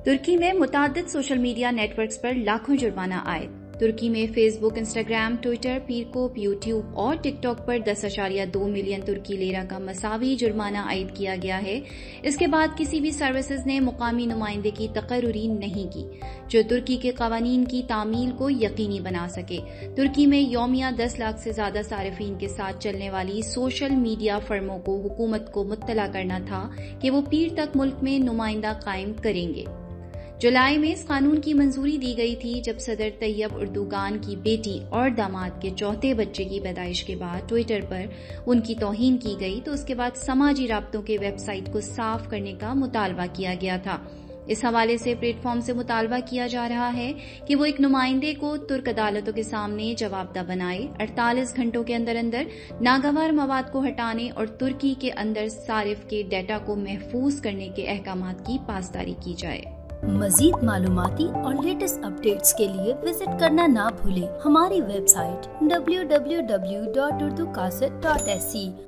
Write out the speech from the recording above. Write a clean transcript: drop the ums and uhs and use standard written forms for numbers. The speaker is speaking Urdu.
ترکی میں متعدد سوشل میڈیا نیٹ ورکس پر لاکھوں جرمانہ عائد۔ ترکی میں فیس بک، انسٹاگرام، ٹویٹر، پیرکوپ، یوٹیوب اور ٹک ٹاک پر 10.2 ملین ترکی لیرہ کا مساوی جرمانہ عائد کیا گیا ہے۔ اس کے بعد کسی بھی سروسز نے مقامی نمائندے کی تقرری نہیں کی جو ترکی کے قوانین کی تعمیل کو یقینی بنا سکے۔ ترکی میں یومیہ 10 لاکھ سے زیادہ صارفین کے ساتھ چلنے والی سوشل میڈیا فرموں کو حکومت کو مطلع کرنا تھا کہ وہ پیر تک ملک میں نمائندہ قائم کریں گے۔ جولائی میں اس قانون کی منظوری دی گئی تھی جب صدر طیب اردوگان کی بیٹی اور داماد کے چوتھے بچے کی پیدائش کے بعد ٹویٹر پر ان کی توہین کی گئی تو اس کے بعد سماجی رابطوں کے ویب سائٹ کو صاف کرنے کا مطالبہ کیا گیا تھا۔ اس حوالے سے پلیٹ فارم سے مطالبہ کیا جا رہا ہے کہ وہ ایک نمائندے کو ترک عدالتوں کے سامنے جواب دہ بنائے، 48 گھنٹوں کے اندر ناگوار مواد کو ہٹانے اور ترکی کے اندر صارف کے ڈیٹا کو محفوظ کرنے کے احکامات کی پاسداری کی جائے۔ مزید معلوماتی اور لیٹسٹ اپڈیٹس کے لیے وزٹ کرنا نہ بھولیں ہماری ویب سائٹ www.urducaset.se